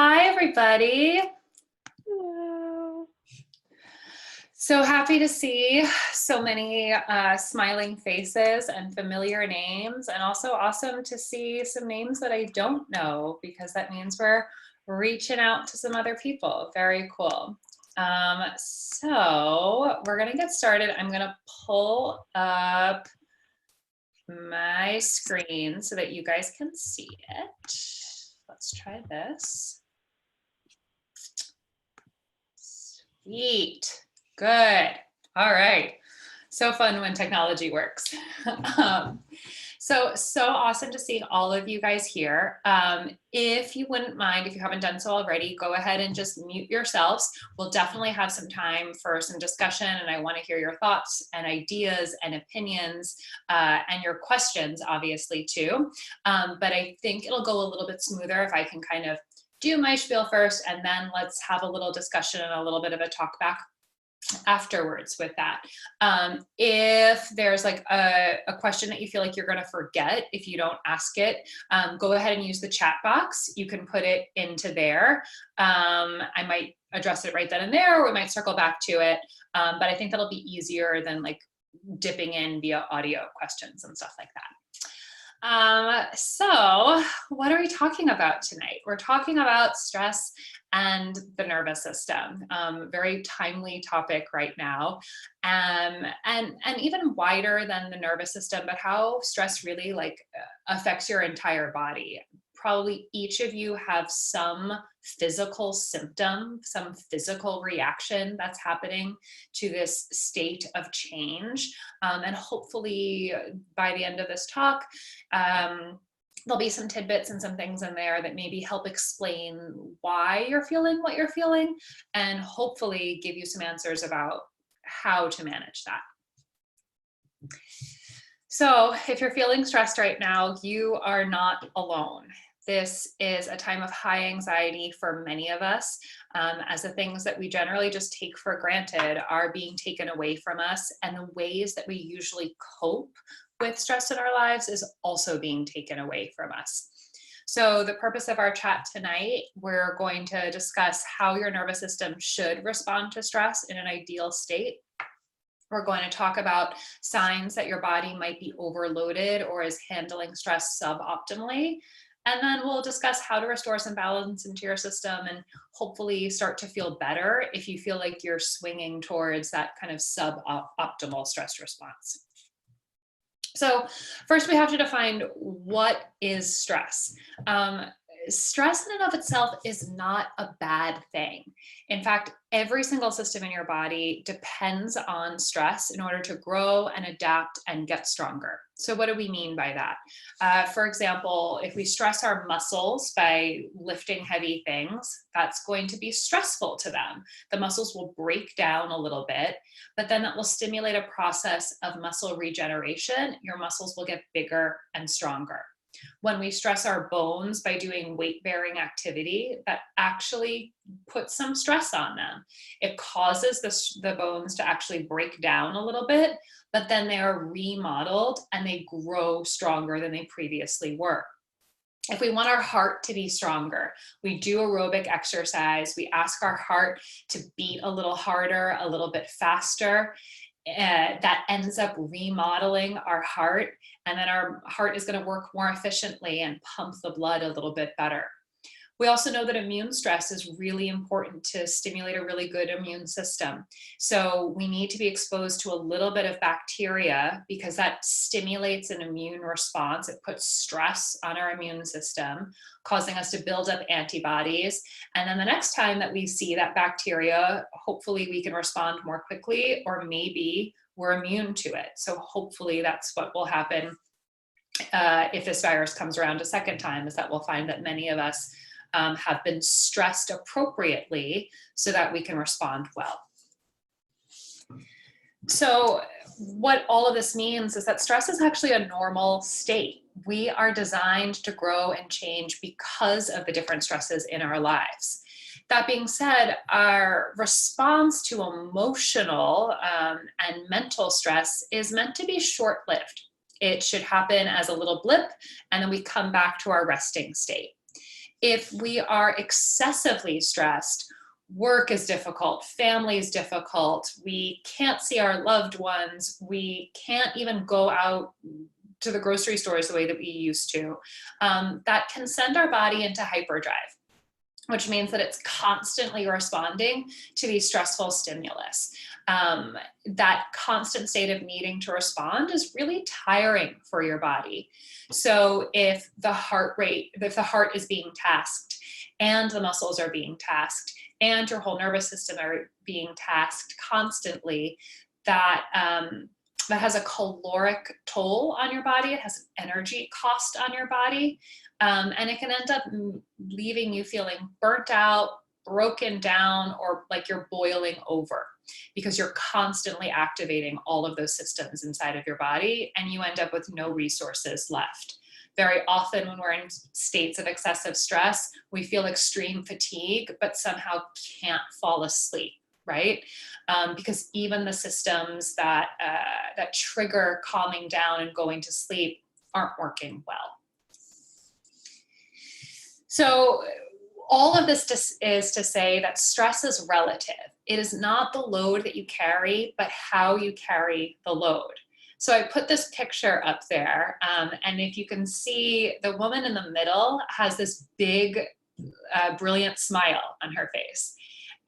Hi, everybody. Hello. So happy to see so many smiling faces and familiar names, and also awesome to see some names that I don't know, because that means we're reaching out to some other people. Very cool. So we're gonna get started. I'm gonna pull up my screen so that you guys can see it. Let's try this. Sweet. Good. All right. So fun when technology works. So awesome to see all of you guys here. If you wouldn't mind, if you haven't done so already, go ahead and just mute yourselves. We'll definitely have some time for some discussion, and I want to hear your thoughts and ideas and opinions and your questions, obviously, too. But I think it'll go a little bit smoother if I can kind of do my spiel first, and then let's have a little discussion and a little bit of a talk back afterwards with that. If there's like a question that you feel like you're going to forget if you don't ask it, go ahead and use the chat box. You can put it into there. I might address it right then and there, or we might circle back to it. But I think that'll be easier than like dipping in via audio questions and stuff like that. So what are we talking about tonight? We're talking about stress and the nervous system. Very timely topic right now, and even wider than the nervous system, but how stress really like affects your entire body. Probably each of you have some physical symptom, some physical reaction that's happening to this state of change. And hopefully by the end of this talk, there'll be some tidbits and some things in there that maybe help explain why you're feeling what you're feeling, and hopefully give you some answers about how to manage that. So if you're feeling stressed right now, you are not alone. This is a time of high anxiety for many of us, as the things that we generally just take for granted are being taken away from us, and the ways that we usually cope with stress in our lives is also being taken away from us. So the purpose of our chat tonight, we're going to discuss how your nervous system should respond to stress in an ideal state. We're going to talk about signs that your body might be overloaded or is handling stress suboptimally. And then we'll discuss how to restore some balance into your system and hopefully start to feel better if you feel like you're swinging towards that kind of suboptimal stress response. So first we have to define what is stress. Stress in and of itself is not a bad thing. In fact, every single system in your body depends on stress in order to grow and adapt and get stronger. So what do we mean by that? For example, if we stress our muscles by lifting heavy things, that's going to be stressful to them. The muscles will break down a little bit, but then that will stimulate a process of muscle regeneration. Your muscles will get bigger and stronger. When we stress our bones by doing weight-bearing activity, that actually puts some stress on them. It causes the bones to actually break down a little bit, but then they are remodeled and they grow stronger than they previously were. If we want our heart to be stronger, we do aerobic exercise. We ask our heart to beat a little harder, a little bit faster. That ends up remodeling our heart, and then our heart is going to work more efficiently and pump the blood a little bit better. We also know that immune stress is really important to stimulate a really good immune system. So we need to be exposed to a little bit of bacteria because that stimulates an immune response. It puts stress on our immune system, causing us to build up antibodies. And then the next time that we see that bacteria, hopefully we can respond more quickly, or maybe we're immune to it. So hopefully that's what will happen if this virus comes around a second time, is that we'll find that many of us have been stressed appropriately so that we can respond well. So what all of this means is that stress is actually a normal state. We are designed to grow and change because of the different stresses in our lives. That being said, our response to emotional and mental stress is meant to be short-lived. It should happen as a little blip, and then we come back to our resting state. If we are excessively stressed, work is difficult, family is difficult, we can't see our loved ones, we can't even go out to the grocery stores the way that we used to, that can send our body into hyperdrive, which means that it's constantly responding to these stressful stimulus. That constant state of needing to respond is really tiring for your body. So if the heart is being tasked and the muscles are being tasked and your whole nervous system are being tasked constantly, that has a caloric toll on your body. It has an energy cost on your body. And it can end up leaving you feeling burnt out, broken down, or like you're boiling over because you're constantly activating all of those systems inside of your body and you end up with no resources left. Very often when we're in states of excessive stress, we feel extreme fatigue, but somehow can't fall asleep, right? Because even the systems that trigger calming down and going to sleep aren't working well. So all of this is to say that stress is relative. It is not the load that you carry, but how you carry the load. So I put this picture up there, and if you can see, the woman in the middle has this big, brilliant smile on her face.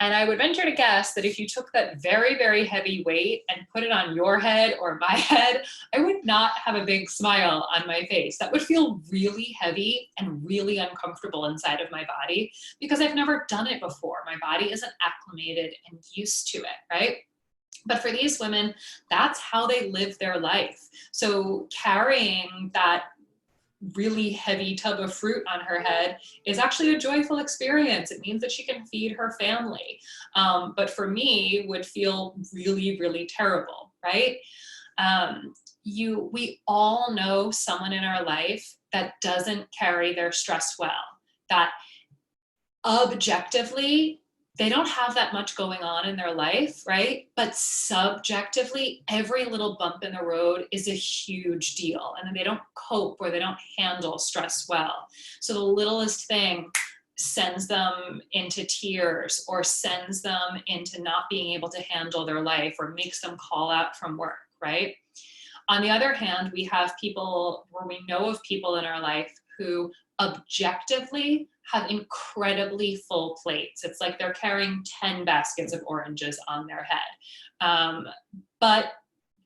And I would venture to guess that if you took that very, very heavy weight and put it on your head or my head, I would not have a big smile on my face. That would feel really heavy and really uncomfortable inside of my body because I've never done it before. My body isn't acclimated and used to it, right? But for these women, that's how they live their life. So carrying that really heavy tub of fruit on her head is actually a joyful experience. It means that she can feed her family. But for me, would feel really, really terrible, right? We all know someone in our life that doesn't carry their stress well, that objectively, they don't have that much going on in their life, right? But subjectively, every little bump in the road is a huge deal. And then they don't cope or they don't handle stress well. So the littlest thing sends them into tears or sends them into not being able to handle their life or makes them call out from work, right? On the other hand, we have people where we know of people in our life who objectively have incredibly full plates. It's like they're carrying 10 baskets of oranges on their head. But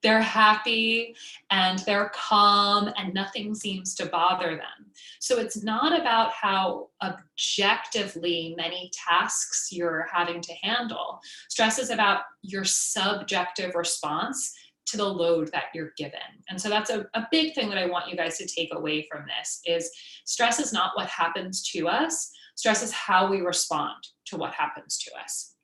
they're happy and they're calm and nothing seems to bother them. So it's not about how objectively many tasks you're having to handle. Stress is about your subjective response to the load that you're given. And so that's a big thing that I want you guys to take away from this is stress is not what happens to us. Stress is how we respond to what happens to us.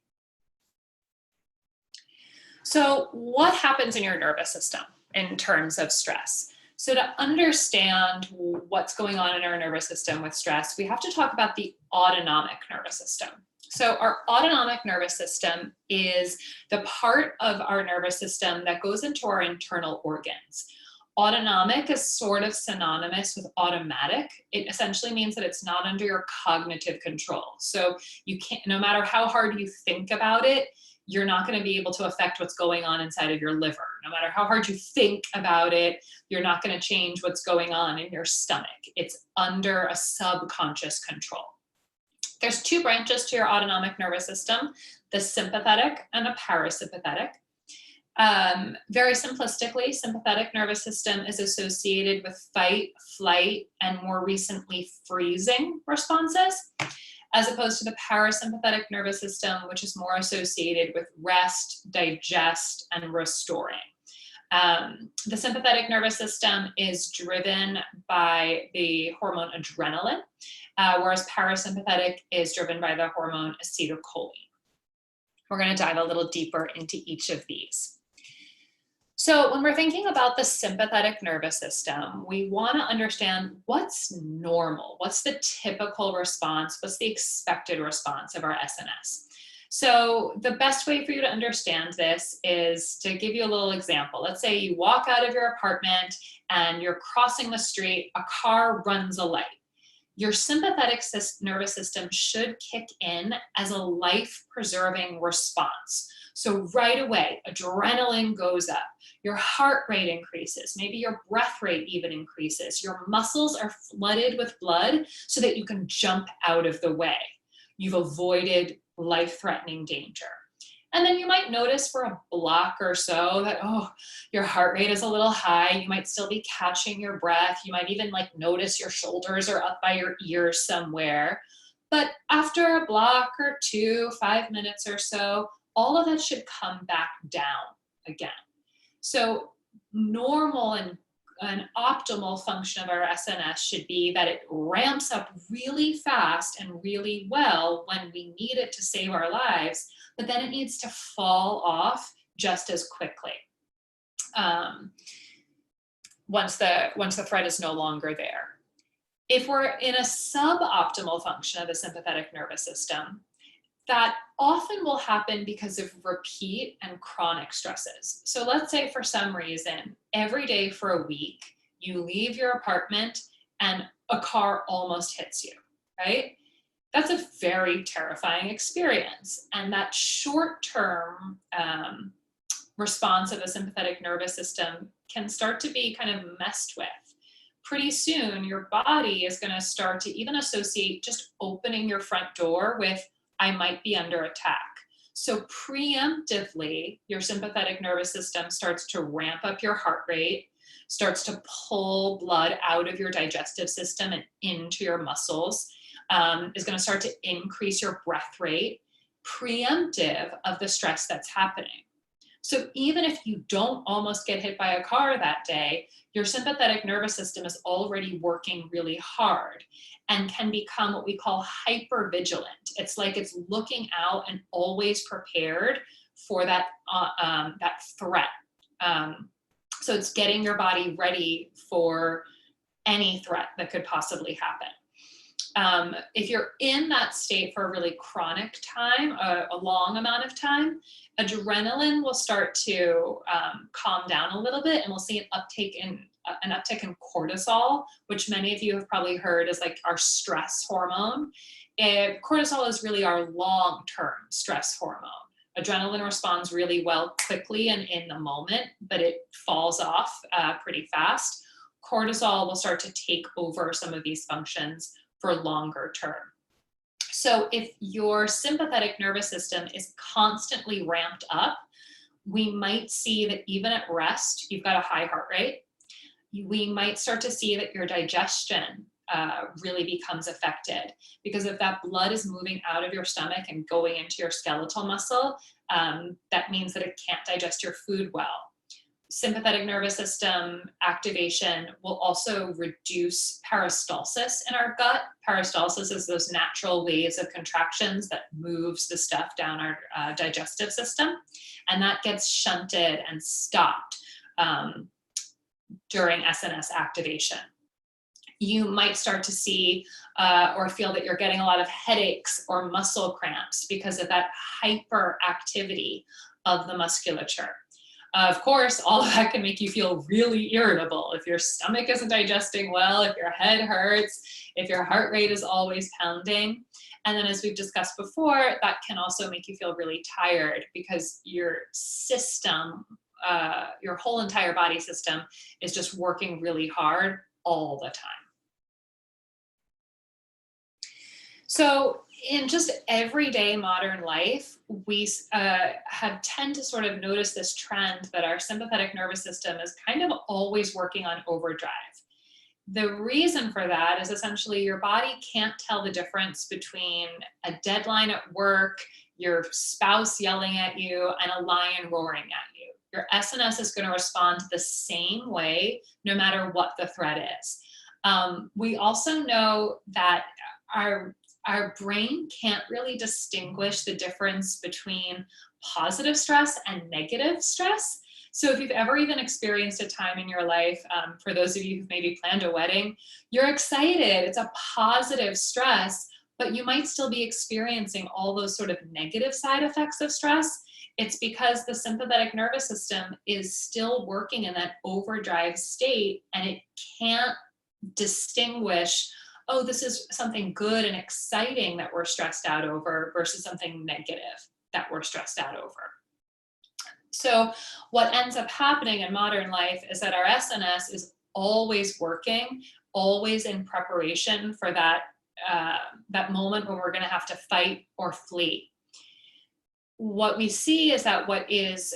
So what happens in your nervous system in terms of stress? So to understand what's going on in our nervous system with stress, we have to talk about the autonomic nervous system. So our autonomic nervous system is the part of our nervous system that goes into our internal organs. Autonomic is sort of synonymous with automatic. It essentially means that it's not under your cognitive control. So you can't, no matter how hard you think about it, you're not going to be able to affect what's going on inside of your liver. No matter how hard you think about it, you're not going to change what's going on in your stomach. It's under a subconscious control. There's two branches to your autonomic nervous system, the sympathetic and the parasympathetic. Very simplistically, sympathetic nervous system is associated with fight, flight, and more recently freezing responses, as opposed to the parasympathetic nervous system, which is more associated with rest, digest, and restoring. The sympathetic nervous system is driven by the hormone adrenaline, whereas parasympathetic is driven by the hormone acetylcholine. We're going to dive a little deeper into each of these. So when we're thinking about the sympathetic nervous system, we want to understand what's normal, what's the typical response, what's the expected response of our SNS. So the best way for you to understand this is to give you a little example. Let's say you walk out of your apartment and you're crossing the street, a car runs a light. your sympathetic nervous system should kick in as a life-preserving response. So right away, adrenaline goes up, your heart rate increases, maybe your breath rate even increases, your muscles are flooded with blood so that you can jump out of the way. You've avoided life-threatening danger. And then you might notice for a block or so that, oh, your heart rate is a little high. You might still be catching your breath. You might even like notice your shoulders are up by your ears somewhere. But after a block or two, 5 minutes or so, all of that should come back down again. So normal and an optimal function of our SNS should be that it ramps up really fast and really well when we need it to save our lives, but then it needs to fall off just as quickly once the threat is no longer there. If we're in a suboptimal function of the sympathetic nervous system, that often will happen because of repeat and chronic stresses. So let's say for some reason, every day for a week, you leave your apartment and a car almost hits you, right? That's a very terrifying experience. And that short-term response of the sympathetic nervous system can start to be kind of messed with. Pretty soon, your body is going to start to even associate just opening your front door with, I might be under attack. So preemptively, your sympathetic nervous system starts to ramp up your heart rate, starts to pull blood out of your digestive system and into your muscles, is going to start to increase your breath rate, preemptive of the stress that's happening. So even if you don't almost get hit by a car that day, your sympathetic nervous system is already working really hard and can become what we call hypervigilant. It's like it's looking out and always prepared for that threat. So it's getting your body ready for any threat that could possibly happen. If you're in that state for a really chronic time, a long amount of time, adrenaline will start to calm down a little bit, and we'll see an uptick in cortisol, which many of you have probably heard is like our stress hormone. Cortisol is really our long-term stress hormone. Adrenaline responds really well quickly and in the moment, but it falls off pretty fast. Cortisol will start to take over some of these functions for longer term. So if your sympathetic nervous system is constantly ramped up, we might see that even at rest, you've got a high heart rate. We might start to see that your digestion really becomes affected, because if that blood is moving out of your stomach and going into your skeletal muscle, that means that it can't digest your food well. Sympathetic nervous system activation will also reduce peristalsis in our gut. Peristalsis is those natural waves of contractions that moves the stuff down our digestive system, and that gets shunted and stopped during SNS activation. You might start to see or feel that you're getting a lot of headaches or muscle cramps because of that hyperactivity of the musculature. Of course, all of that can make you feel really irritable. If your stomach isn't digesting well, if your head hurts, if your heart rate is always pounding. And then as we've discussed before, that can also make you feel really tired because your system, your whole entire body system is just working really hard all the time. So in just everyday modern life, we tend to sort of notice this trend that our sympathetic nervous system is kind of always working on overdrive. The reason for that is essentially your body can't tell the difference between a deadline at work, your spouse yelling at you, and a lion roaring at you. Your SNS is going to respond the same way no matter what the threat is. We also know that our brain can't really distinguish the difference between positive stress and negative stress. So if you've ever even experienced a time in your life, for those of you who've maybe planned a wedding, you're excited, it's a positive stress, but you might still be experiencing all those sort of negative side effects of stress. It's because the sympathetic nervous system is still working in that overdrive state, and it can't distinguish oh, this is something good and exciting that we're stressed out over versus something negative that we're stressed out over. So what ends up happening in modern life is that our SNS is always working, always in preparation for that moment when we're going to have to fight or flee. What we see is that what is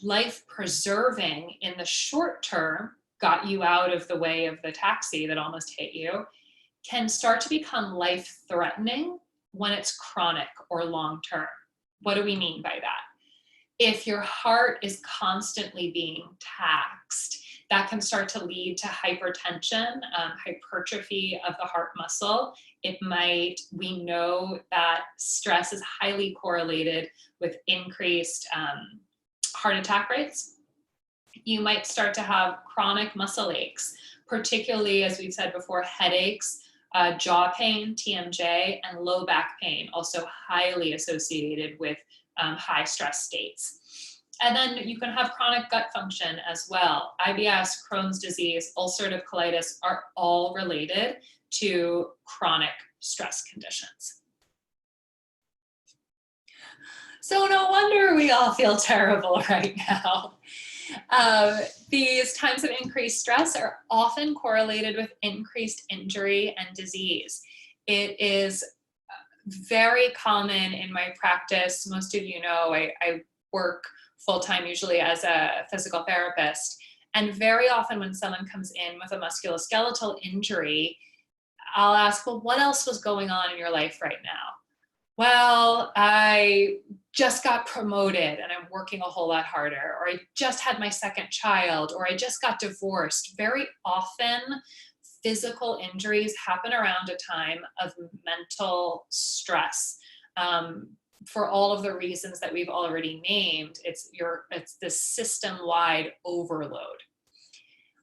life preserving in the short term, got you out of the way of the taxi that almost hit you, can start to become life threatening when it's chronic or long term. What do we mean by that? If your heart is constantly being taxed, that can start to lead to hypertension, hypertrophy of the heart muscle. We know that stress is highly correlated with increased heart attack rates. You might start to have chronic muscle aches, particularly, as we've said before, headaches, jaw pain, TMJ, and low back pain, also highly associated with high stress states. And then you can have chronic gut function as well. IBS, Crohn's disease, ulcerative colitis are all related to chronic stress conditions. So no wonder we all feel terrible right now. These times of increased stress are often correlated with increased injury and disease. It is very common in my practice. Most of you know I work full-time usually as a physical therapist. And very often when someone comes in with a musculoskeletal injury, I'll ask, well, what else was going on in your life right now? Well, I just got promoted and I'm working a whole lot harder, or I just had my second child, or I just got divorced. Very often, physical injuries happen around a time of mental stress. For all of the reasons that we've already named, it's this system-wide overload.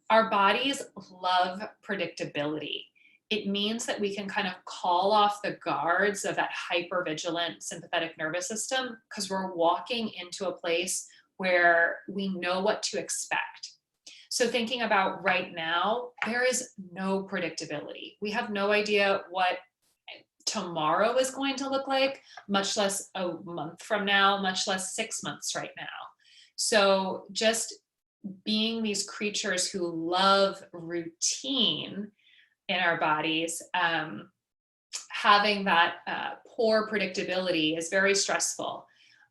Our bodies love predictability. It means that we can kind of call off the guards of that hypervigilant sympathetic nervous system because we're walking into a place where we know what to expect. So thinking about right now, there is no predictability. We have no idea what tomorrow is going to look like, much less a month from now, much less 6 months right now. So just being these creatures who love routine in our bodies, having that poor predictability is very stressful.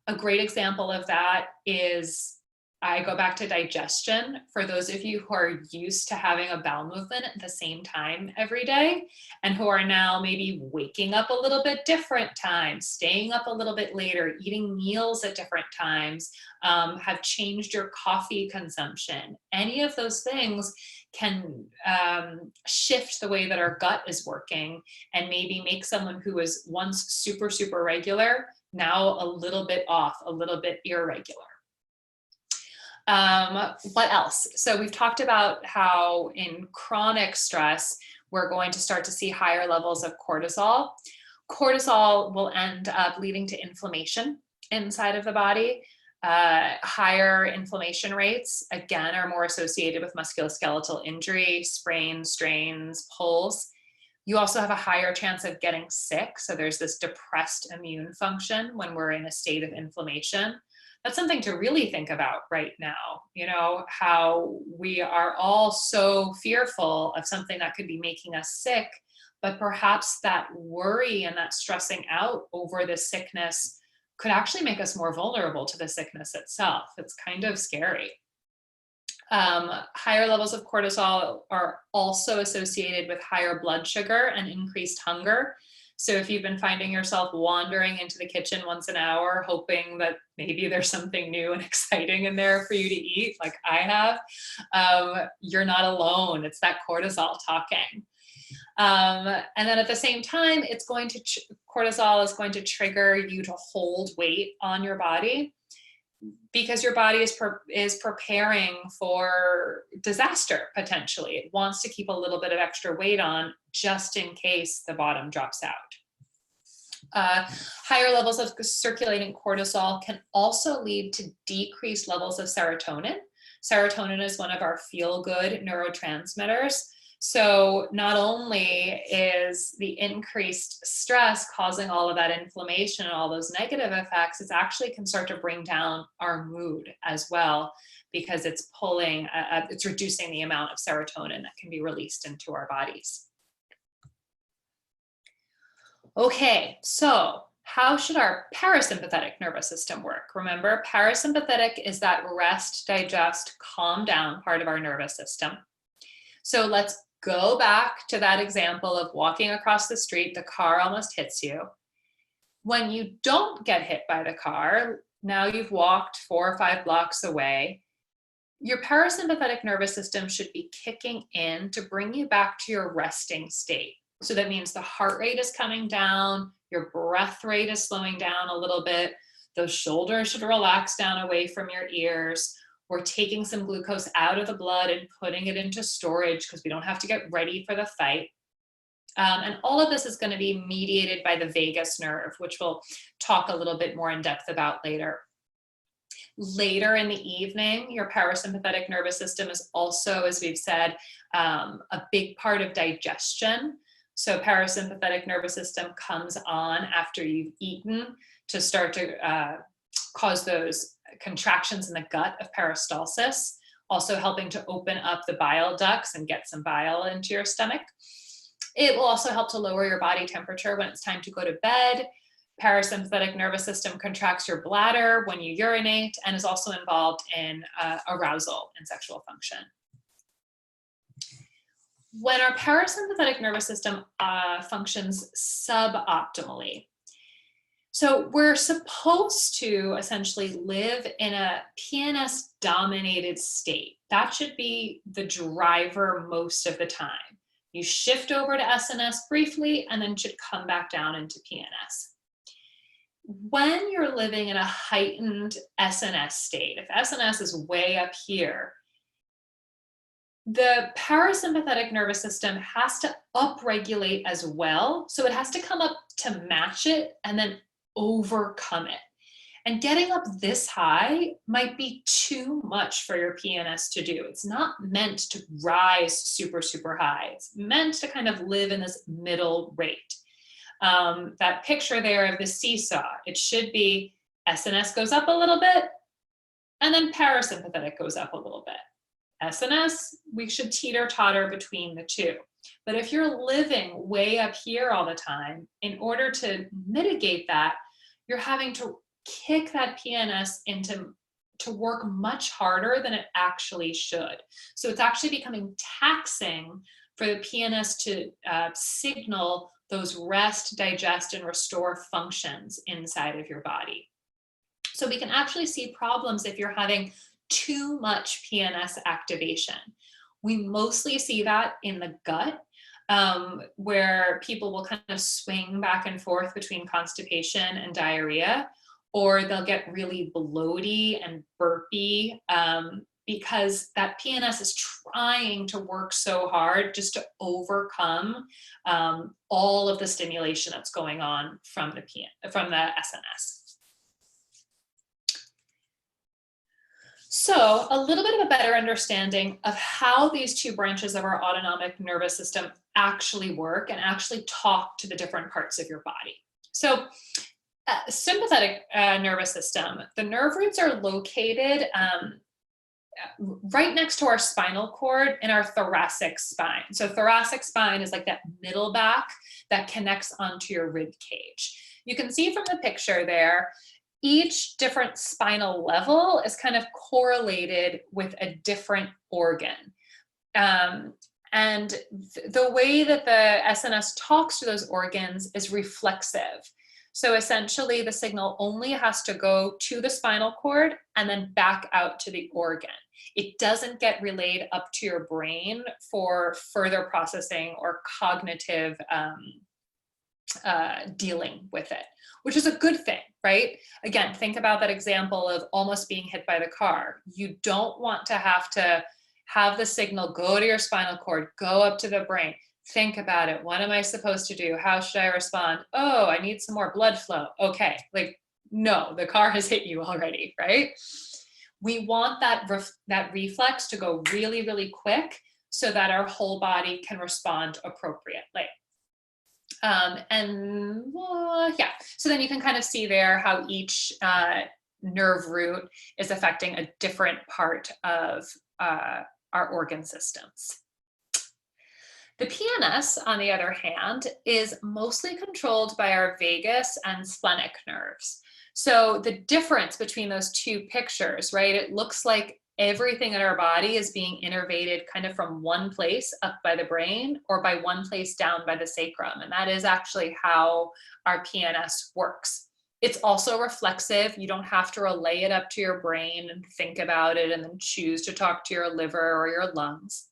A great example of that is, I go back to digestion. For those of you who are used to having a bowel movement at the same time every day, and who are now maybe waking up a little bit different times, staying up a little bit later, eating meals at different times, have changed your coffee consumption. Any of those things can shift the way that our gut is working and maybe make someone who was once super, super regular now a little bit off, a little bit irregular. What else? So we've talked about how in chronic stress, we're going to start to see higher levels of cortisol. Cortisol will end up leading to inflammation inside of the body. Higher inflammation rates, again, are more associated with musculoskeletal injury, sprains, strains, pulls. You also have a higher chance of getting sick. So there's this depressed immune function when we're in a state of inflammation. That's something to really think about right now. You know, how we are all so fearful of something that could be making us sick, but perhaps that worry and that stressing out over the sickness could actually make us more vulnerable to the sickness itself. It's kind of scary. Higher levels of cortisol are also associated with higher blood sugar and increased hunger. So if you've been finding yourself wandering into the kitchen once an hour, hoping that maybe there's something new and exciting in there for you to eat, like I have, you're not alone. It's that cortisol talking. And then at the same time, cortisol is going to trigger you to hold weight on your body because your body is preparing for disaster, potentially. It wants to keep a little bit of extra weight on just in case the bottom drops out. Higher levels of circulating cortisol can also lead to decreased levels of serotonin. Serotonin is one of our feel-good neurotransmitters. So not only is the increased stress causing all of that inflammation and all those negative effects, it's actually can start to bring down our mood as well, because it's it's reducing the amount of serotonin that can be released into our bodies. Okay, so how should our parasympathetic nervous system work? Remember, parasympathetic is that rest, digest, calm down part of our nervous system. So let's go back to that example of walking across the street, the car almost hits you. When you don't get hit by the car, now you've walked 4 or 5 blocks away, your parasympathetic nervous system should be kicking in to bring you back to your resting state. So that means the heart rate is coming down, your breath rate is slowing down a little bit, those shoulders should relax down away from your ears. We're taking some glucose out of the blood and putting it into storage because we don't have to get ready for the fight. And all of this is going to be mediated by the vagus nerve, which we'll talk a little bit more in depth about later. Later in the evening, your parasympathetic nervous system is also, as we've said, a big part of digestion. So parasympathetic nervous system comes on after you've eaten to start to cause those contractions in the gut of peristalsis, also helping to open up the bile ducts and get some bile into your stomach. It will also help to lower your body temperature when it's time to go to bed. Parasympathetic nervous system contracts your bladder when you urinate and is also involved in arousal and sexual function. When our parasympathetic nervous system functions suboptimally, so we're supposed to essentially live in a PNS dominated state. That should be the driver most of the time. You shift over to SNS briefly and then should come back down into PNS. When you're living in a heightened SNS state, if SNS is way up here, the parasympathetic nervous system has to upregulate as well. So it has to come up to match it and then overcome it. And getting up this high might be too much for your PNS to do. It's not meant to rise super, super high. It's meant to kind of live in this middle rate. That picture there of the seesaw, it should be SNS goes up a little bit, and then parasympathetic goes up a little bit. SNS, we should teeter-totter between the two. But if you're living way up here all the time, in order to mitigate that, you're having to kick that PNS to work much harder than it actually should. So it's actually becoming taxing for the PNS to signal those rest, digest, and restore functions inside of your body. So we can actually see problems if you're having too much PNS activation. We mostly see that in the gut, where people will kind of swing back and forth between constipation and diarrhea, or they'll get really bloaty and burpy because that PNS is trying to work so hard just to overcome all of the stimulation that's going on from the SNS. So a little bit of a better understanding of how these two branches of our autonomic nervous system actually work and actually talk to the different parts of your body. So sympathetic nervous system, the nerve roots are located right next to our spinal cord in our thoracic spine. So thoracic spine is like that middle back that connects onto your rib cage. You can see from the picture there, each different spinal level is kind of correlated with a different organ. And the way that the SNS talks to those organs is reflexive. So essentially the signal only has to go to the spinal cord and then back out to the organ. It doesn't get relayed up to your brain for further processing or cognitive dealing with it, which is a good thing, right? Again, think about that example of almost being hit by the car. You don't want to have the signal go to your spinal cord, go up to the brain. Think about it. What am I supposed to do? How should I respond? Oh, I need some more blood flow. Okay, like, no, the car has hit you already, right? We want that reflex to go really, really quick so that our whole body can respond appropriately. Yeah, so then you can kind of see there how each nerve root is affecting a different part of our organ systems. The PNS, on the other hand, is mostly controlled by our vagus and splenic nerves. So the difference between those two pictures, right? It looks like everything in our body is being innervated kind of from one place up by the brain or by one place down by the sacrum. And that is actually how our PNS works. It's also reflexive. You don't have to relay it up to your brain and think about it and then choose to talk to your liver or your lungs.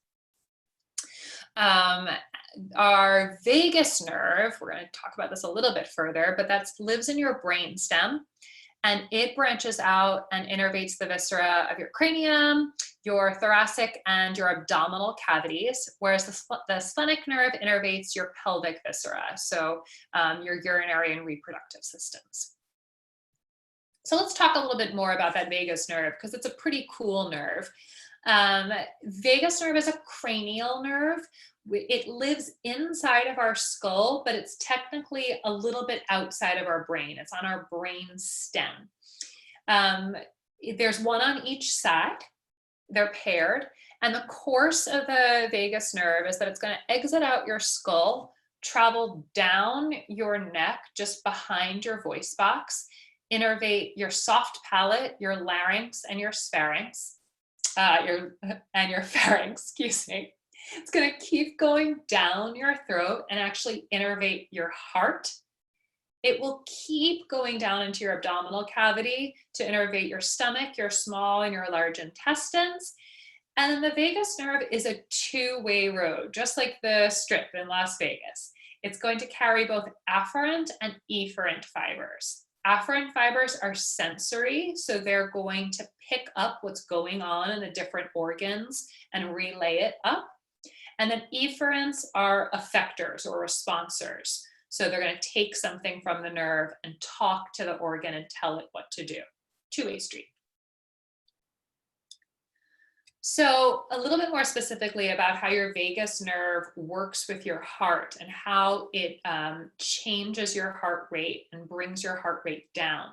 Our vagus nerve, we're going to talk about this a little bit further, but that lives in your brain stem, and it branches out and innervates the viscera of your cranium, your thoracic and your abdominal cavities, whereas the splenic nerve innervates your pelvic viscera, so your urinary and reproductive systems. So let's talk a little bit more about that vagus nerve, because it's a pretty cool nerve. Vagus nerve is a cranial nerve. It lives inside of our skull, but it's technically a little bit outside of our brain. It's on our brain stem. There's one on each side. They're paired. And the course of the vagus nerve is that it's going to exit out your skull, travel down your neck, just behind your voice box, innervate your soft palate, your larynx, and your pharynx. Your pharynx, excuse me. It's going to keep going down your throat and actually innervate your heart. It will keep going down into your abdominal cavity to innervate your stomach, your small and your large intestines. And then the vagus nerve is a two-way road, just like the strip in Las Vegas. It's going to carry both afferent and efferent fibers. Afferent fibers are sensory, so they're going to pick up what's going on in the different organs and relay it up. And then efferents are effectors or responsors. So they're going to take something from the nerve and talk to the organ and tell it what to do. Two-way street. So a little bit more specifically about how your vagus nerve works with your heart and how it changes your heart rate and brings your heart rate down.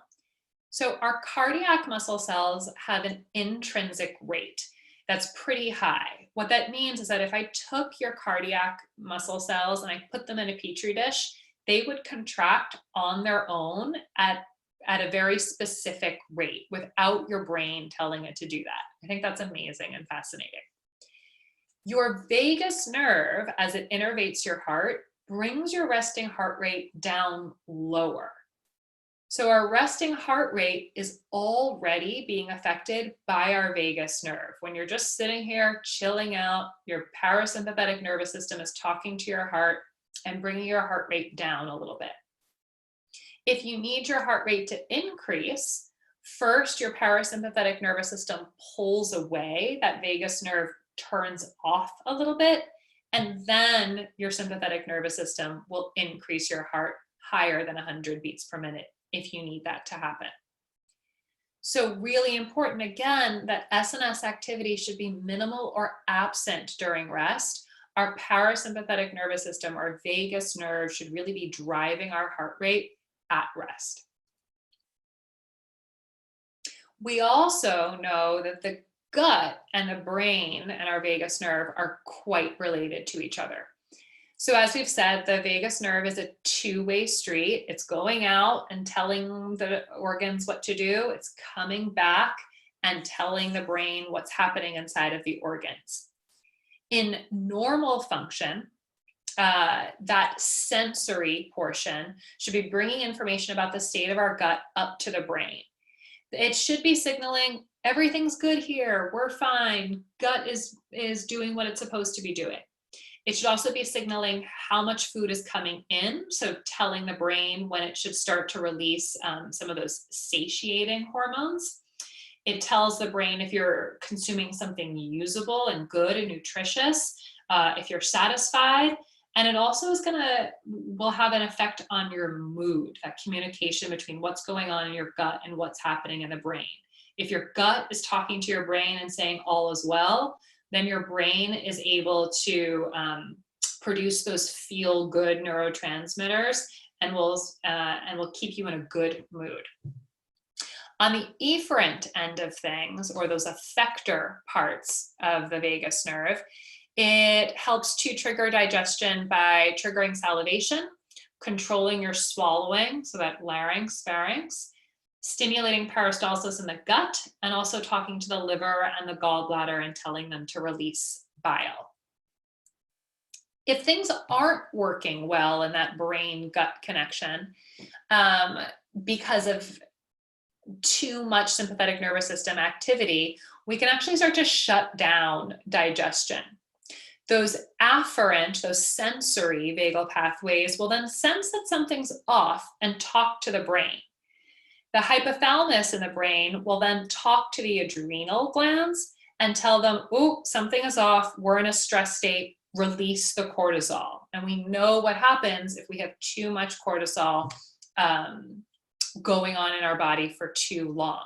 So our cardiac muscle cells have an intrinsic rate that's pretty high. What that means is that if I took your cardiac muscle cells and I put them in a petri dish, they would contract on their own at a very specific rate without your brain telling it to do that. I think that's amazing and fascinating. Your vagus nerve, as it innervates your heart, brings your resting heart rate down lower. So our resting heart rate is already being affected by our vagus nerve. When you're just sitting here chilling out, your parasympathetic nervous system is talking to your heart and bringing your heart rate down a little bit. If you need your heart rate to increase, first your parasympathetic nervous system pulls away, that vagus nerve turns off a little bit, and then your sympathetic nervous system will increase your heart higher than 100 beats per minute if you need that to happen. So really important, again, that SNS activity should be minimal or absent during rest. Our parasympathetic nervous system, our vagus nerve, should really be driving our heart rate at rest. We also know that the gut and the brain and our vagus nerve are quite related to each other. So as we've said, the vagus nerve is a two-way street. It's going out and telling the organs what to do. It's coming back and telling the brain what's happening inside of the organs. In normal function, that sensory portion should be bringing information about the state of our gut up to the brain. It should be signaling everything's good here, we're fine, gut is doing what it's supposed to be doing. It should also be signaling how much food is coming in, so telling the brain when it should start to release some of those satiating hormones. It tells the brain if you're consuming something usable and good and nutritious, if you're satisfied. And it also will have an effect on your mood, that communication between what's going on in your gut and what's happening in the brain. If your gut is talking to your brain and saying all is well, then your brain is able to produce those feel-good neurotransmitters and will keep you in a good mood. On the efferent end of things, or those effector parts of the vagus nerve, it helps to trigger digestion by triggering salivation, controlling your swallowing, so that larynx, pharynx, stimulating peristalsis in the gut, and also talking to the liver and the gallbladder and telling them to release bile. If things aren't working well in that brain-gut connection, because of too much sympathetic nervous system activity, we can actually start to shut down digestion. Those afferent, those sensory vagal pathways will then sense that something's off and talk to the brain. The hypothalamus in the brain will then talk to the adrenal glands and tell them, oh, something is off, we're in a stress state, release the cortisol. And we know what happens if we have too much cortisol going on in our body for too long.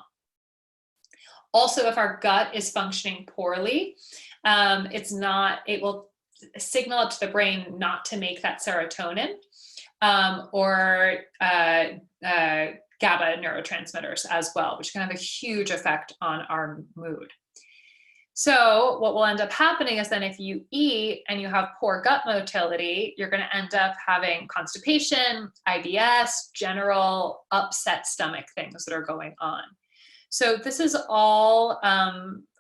Also, if our gut is functioning poorly, it will signal up to the brain not to make that serotonin or GABA neurotransmitters as well, which can have a huge effect on our mood. So what will end up happening is then if you eat and you have poor gut motility, you're going to end up having constipation, IBS, general upset stomach things that are going on. So this is all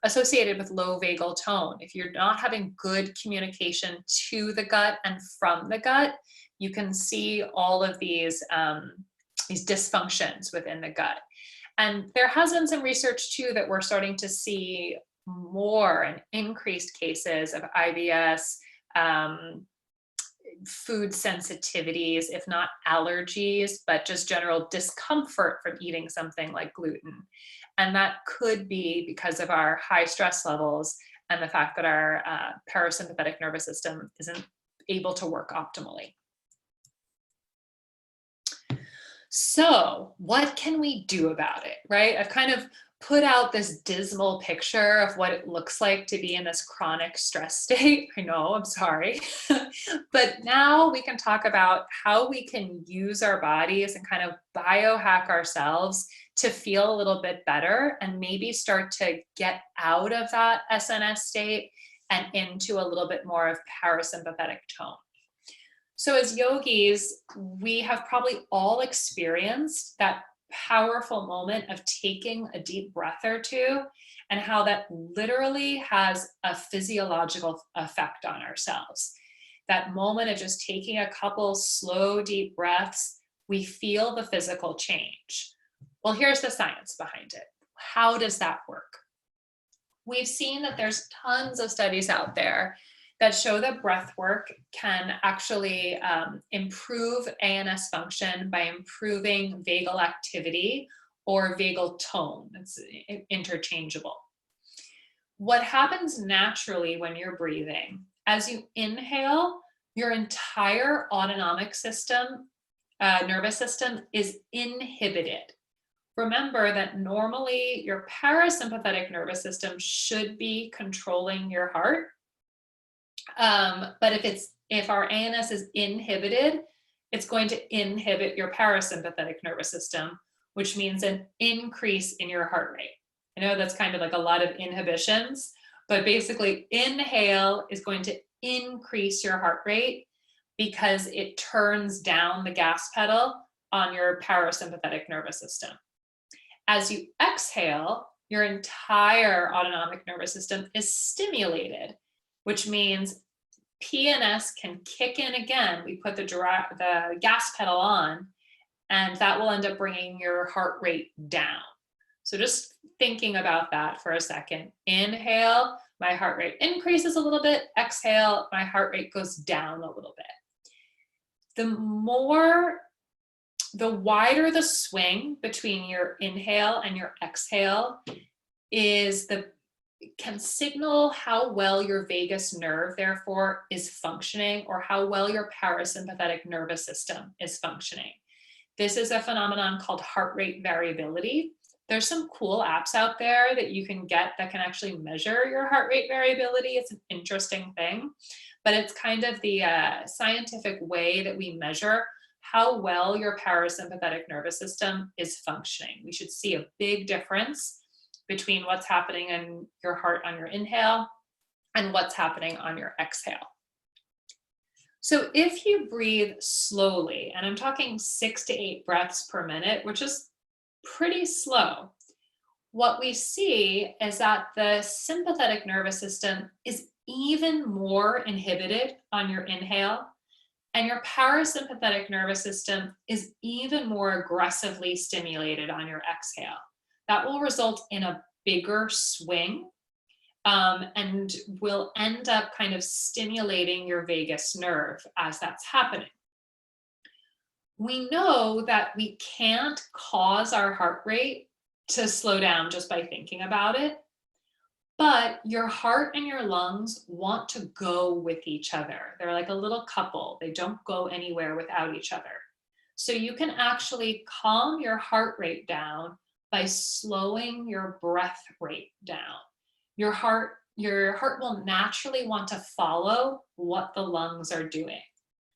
associated with low vagal tone. If you're not having good communication to the gut and from the gut, you can see all of these dysfunctions within the gut. And there has been some research too that we're starting to see more and increased cases of IBS, food sensitivities, if not allergies, but just general discomfort from eating something like gluten. And that could be because of our high stress levels and the fact that our parasympathetic nervous system isn't able to work optimally. So what can we do about it, right? I've kind of put out this dismal picture of what it looks like to be in this chronic stress state. I know, I'm sorry. But now we can talk about how we can use our bodies and kind of biohack ourselves to feel a little bit better and maybe start to get out of that SNS state and into a little bit more of parasympathetic tone. So as yogis, we have probably all experienced that powerful moment of taking a deep breath or two and how that literally has a physiological effect on ourselves. That moment of just taking a couple slow, deep breaths, we feel the physical change. Well, here's the science behind it. How does that work? We've seen that there's tons of studies out there that show that breath work can actually improve ANS function by improving vagal activity or vagal tone. It's interchangeable. What happens naturally when you're breathing, as you inhale, your entire autonomic system, nervous system is inhibited. Remember that normally your parasympathetic nervous system should be controlling your heart. But if our ANS is inhibited, it's going to inhibit your parasympathetic nervous system, which means an increase in your heart rate. I know that's kind of like a lot of inhibitions, but basically inhale is going to increase your heart rate because it turns down the gas pedal on your parasympathetic nervous system. As you exhale, your entire autonomic nervous system is stimulated, which means PNS can kick in again. We put the gas pedal on, and that will end up bringing your heart rate down. So just thinking about that for a second. Inhale, my heart rate increases a little bit. Exhale, my heart rate goes down a little bit. The wider the swing between your inhale and your exhale can signal how well your vagus nerve, therefore, is functioning, or how well your parasympathetic nervous system is functioning. This is a phenomenon called heart rate variability, There's some cool apps out there that you can get that can actually measure your heart rate variability. It's an interesting thing, but it's kind of the scientific way that we measure how well your parasympathetic nervous system is functioning. We should see a big difference between what's happening in your heart on your inhale and what's happening on your exhale. So if you breathe slowly, and I'm talking 6 to 8 breaths per minute, which is pretty slow, what we see is that the sympathetic nervous system is even more inhibited on your inhale, and your parasympathetic nervous system is even more aggressively stimulated on your exhale. That will result in a bigger swing and will end up kind of stimulating your vagus nerve as that's happening. We know that we can't cause our heart rate to slow down just by thinking about it, but your heart and your lungs want to go with each other. They're like a little couple. They don't go anywhere without each other. So you can actually calm your heart rate down by slowing your breath rate down. Your heart will naturally want to follow what the lungs are doing.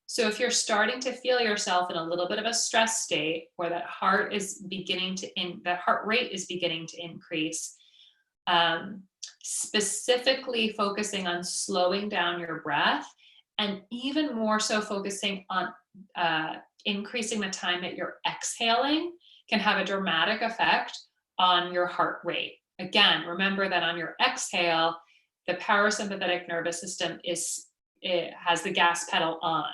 So if you're starting to feel yourself in a little bit of a stress state where that heart rate is beginning to increase, specifically focusing on slowing down your breath, and even more so focusing on increasing the time that you're exhaling, can have a dramatic effect on your heart rate. Again, remember that on your exhale, the parasympathetic nervous system has the gas pedal on.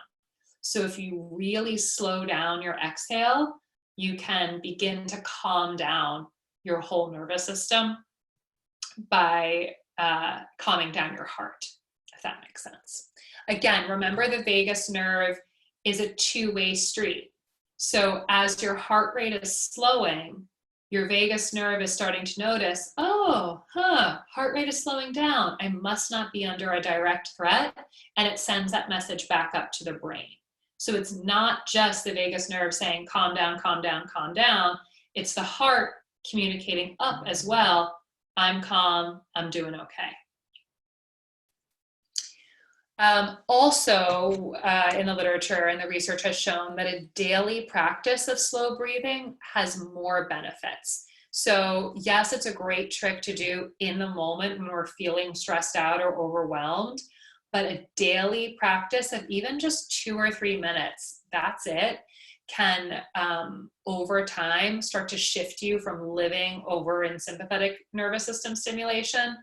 So if you really slow down your exhale, you can begin to calm down your whole nervous system by calming down your heart, if that makes sense. Again, remember the vagus nerve is a two-way street. So as your heart rate is slowing, your vagus nerve is starting to notice, heart rate is slowing down. I must not be under a direct threat. And it sends that message back up to the brain. So it's not just the vagus nerve saying, calm down, calm down, calm down. It's the heart communicating up as well. I'm calm, I'm doing okay. Also, in the literature and the research has shown that a daily practice of slow breathing has more benefits. So yes, it's a great trick to do in the moment when we're feeling stressed out or overwhelmed, but a daily practice of even just 2 or 3 minutes, that's it, can over time start to shift you from living over in sympathetic nervous system stimulation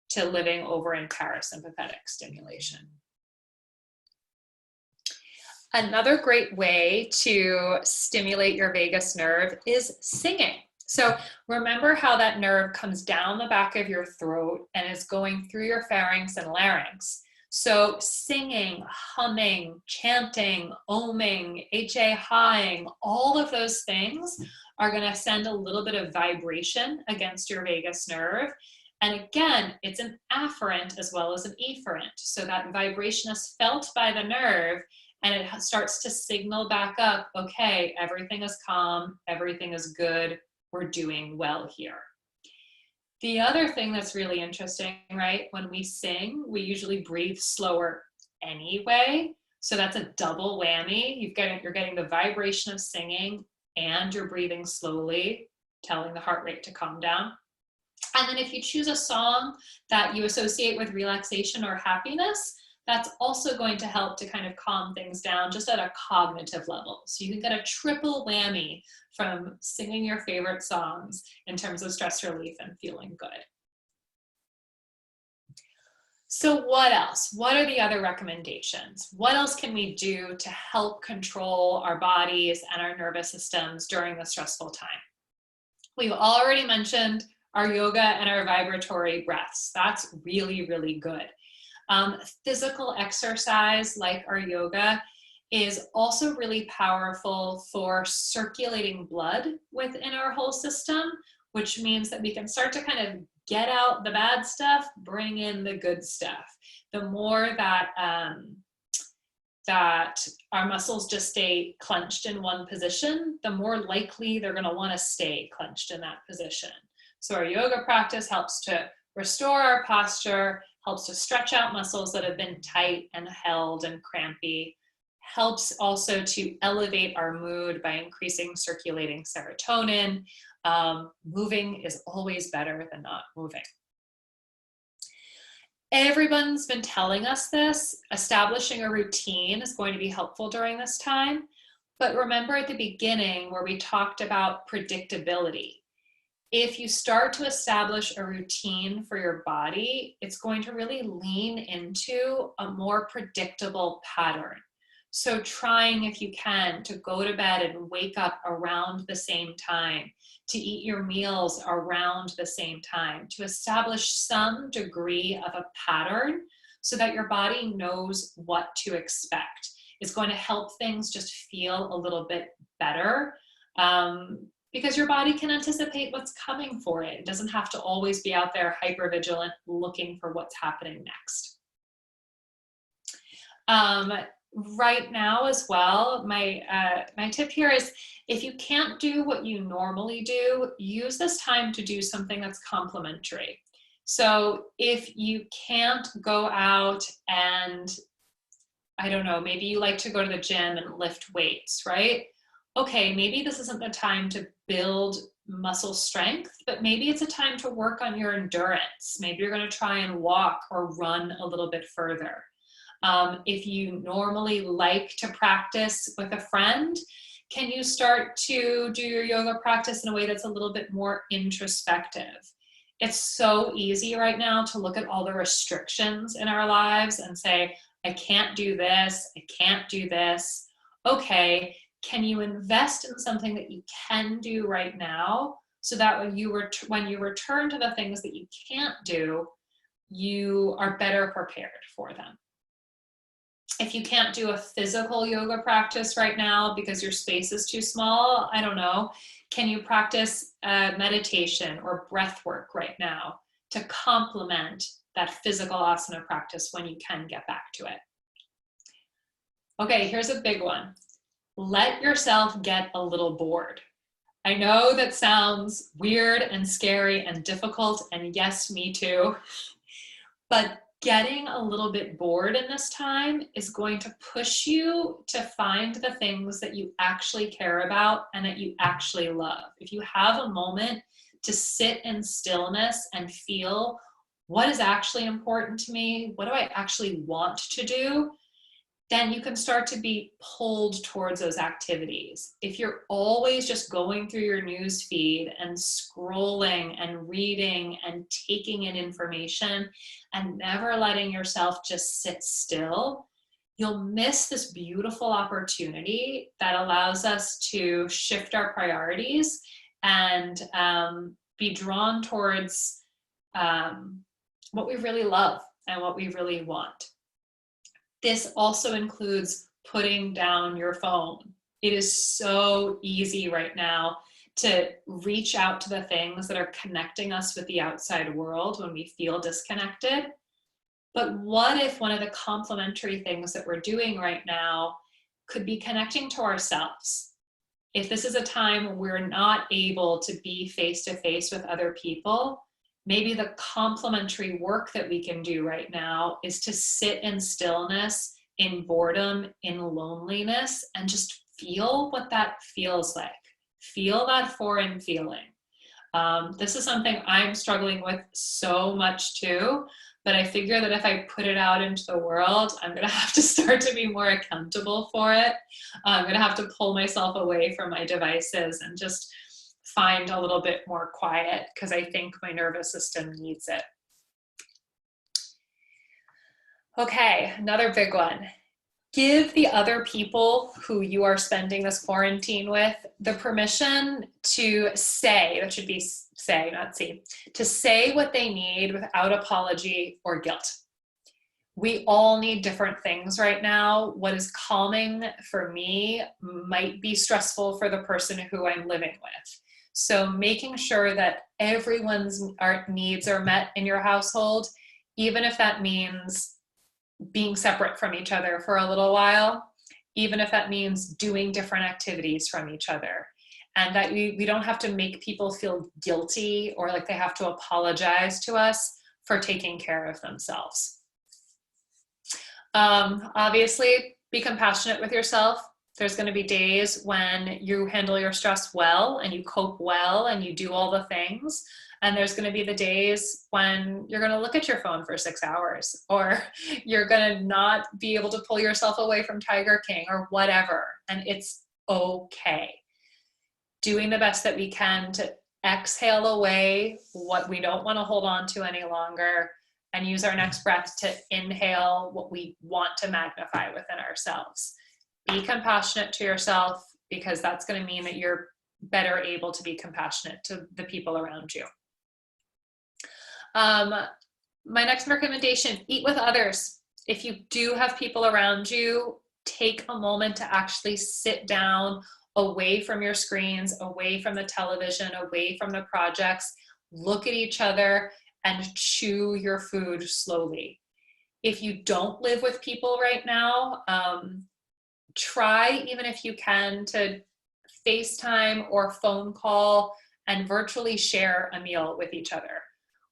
to living over in parasympathetic stimulation. Another great way to stimulate your vagus nerve is singing. So remember how that nerve comes down the back of your throat and is going through your pharynx and larynx. So singing, humming, chanting, oming, HA-hing, all of those things are going to send a little bit of vibration against your vagus nerve. And again, it's an afferent as well as an efferent. So that vibration is felt by the nerve, and it starts to signal back up, okay, everything is calm, everything is good, we're doing well here. The other thing that's really interesting, right, when we sing, we usually breathe slower anyway. So that's a double whammy. You're getting the vibration of singing and you're breathing slowly, telling the heart rate to calm down. And then if you choose a song that you associate with relaxation or happiness, that's also going to help to kind of calm things down just at a cognitive level. So you can get a triple whammy from singing your favorite songs in terms of stress relief and feeling good. So what else? What are the other recommendations? What else can we do to help control our bodies and our nervous systems during the stressful time? We've already mentioned our yoga and our vibratory breaths. That's really, really good. Physical exercise like our yoga is also really powerful for circulating blood within our whole system, which means that we can start to kind of get out the bad stuff, bring in the good stuff. The more that that our muscles just stay clenched in one position, the more likely they're going to want to stay clenched in that position. So our yoga practice helps to restore our posture, helps to stretch out muscles that have been tight and held and crampy, helps also to elevate our mood by increasing circulating serotonin. Moving is always better than not moving. Everyone's been telling us this. Establishing a routine is going to be helpful during this time. But remember at the beginning where we talked about predictability. If you start to establish a routine for your body, it's going to really lean into a more predictable pattern. So trying, if you can, to go to bed and wake up around the same time, to eat your meals around the same time, to establish some degree of a pattern so that your body knows what to expect. It's going to help things just feel a little bit better because your body can anticipate what's coming for it. It doesn't have to always be out there hypervigilant looking for what's happening next. Right now as well, my tip here is if you can't do what you normally do, use this time to do something that's complementary. So if you can't go out and, I don't know, maybe you like to go to the gym and lift weights, right? Okay, maybe this isn't the time to build muscle strength, but maybe it's a time to work on your endurance. Maybe you're going to try and walk or run a little bit further. If you normally like to practice with a friend, can you start to do your yoga practice in a way that's a little bit more introspective? It's so easy right now to look at all the restrictions in our lives and say, I can't do this, I can't do this. Okay, can you invest in something that you can do right now so that when you return to the things that you can't do, you are better prepared for them? If you can't do a physical yoga practice right now because your space is too small, I don't know, can you practice meditation or breath work right now to complement that physical asana practice when you can get back to it? Okay, here's a big one. Let yourself get a little bored. I know that sounds weird and scary and difficult, and yes, me too, but getting a little bit bored in this time is going to push you to find the things that you actually care about and that you actually love. If you have a moment to sit in stillness and feel what is actually important to me, what do I actually want to do, then you can start to be pulled towards those activities. If you're always just going through your news feed and scrolling and reading and taking in information and never letting yourself just sit still, you'll miss this beautiful opportunity that allows us to shift our priorities and be drawn towards what we really love and what we really want. This also includes putting down your phone. It is so easy right now to reach out to the things that are connecting us with the outside world when we feel disconnected. But what if one of the complementary things that we're doing right now could be connecting to ourselves? If this is a time when we're not able to be face-to-face with other people, maybe the complementary work that we can do right now is to sit in stillness, in boredom, in loneliness, and just feel what that feels like. Feel that foreign feeling. This is something I'm struggling with so much too, but I figure that if I put it out into the world, I'm gonna have to start to be more accountable for it. I'm gonna have to pull myself away from my devices and just find a little bit more quiet because I think my nervous system needs it. Okay, another big one. Give the other people who you are spending this quarantine with the permission to say, that should be say, not see, to say what they need without apology or guilt. We all need different things right now. What is calming for me might be stressful for the person who I'm living with. So making sure that everyone's needs are met in your household, even if that means being separate from each other for a little while, even if that means doing different activities from each other. And that we don't have to make people feel guilty or like they have to apologize to us for taking care of themselves. Obviously, be compassionate with yourself. There's going to be days when you handle your stress well and you cope well and you do all the things. And there's going to be the days when you're going to look at your phone for 6 hours, or you're going to not be able to pull yourself away from Tiger King or whatever. And it's okay. Doing the best that we can to exhale away what we don't want to hold on to any longer, and use our next breath to inhale what we want to magnify within ourselves. Be compassionate to yourself, because that's going to mean that you're better able to be compassionate to the people around you. My next recommendation, eat with others. If you do have people around you, take a moment to actually sit down away from your screens, away from the television, away from the projects, look at each other and chew your food slowly. If you don't live with people right now, try, even if you can, to FaceTime or phone call and virtually share a meal with each other.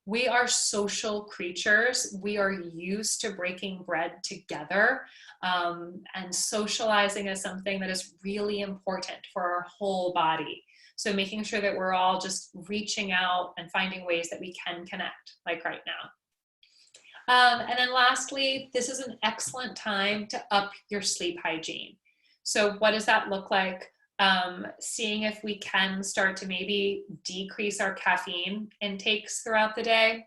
We are social creatures. We are used to breaking bread together, and socializing is something that is really important for our whole body. So making sure that we're all just reaching out and finding ways that we can connect, like right now. And then lastly, this is an excellent time to up your sleep hygiene. So what does that look like? Seeing if we can start to maybe decrease our caffeine intakes throughout the day.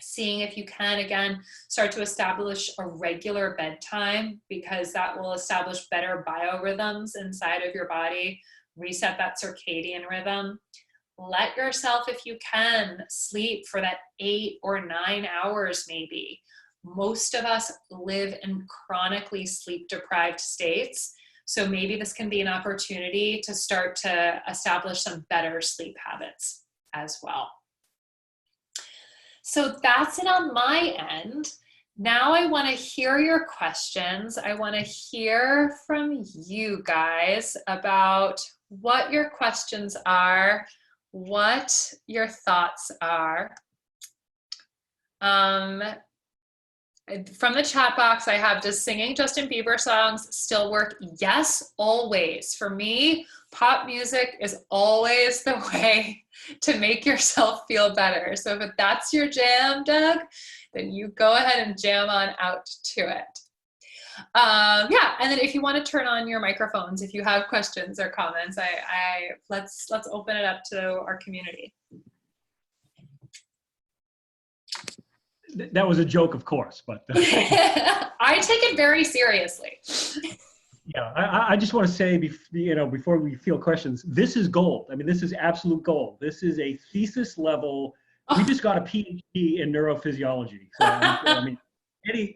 Seeing if you can, again, start to establish a regular bedtime, because that will establish better biorhythms inside of your body, reset that circadian rhythm. Let yourself, if you can, sleep for that 8 or 9 hours maybe. Most of us live in chronically sleep deprived states. So maybe this can be an opportunity to start to establish some better sleep habits as well. So that's it on my end. Now I want to hear your questions. I want to hear from you guys about what your questions are, what your thoughts are. From the chat box, I have, does singing Justin Bieber songs still work? Yes, always. For me, pop music is always the way to make yourself feel better. So if that's your jam, Doug, then you go ahead and jam on out to it. Yeah, and then if you want to turn on your microphones, if you have questions or comments, let's open it up to our community. That was a joke, of course, but I take it very seriously. Yeah, I just want to say, before we field questions, this is gold. I mean, this is absolute gold. This is a thesis level. We just got a PhD in neurophysiology. So I mean,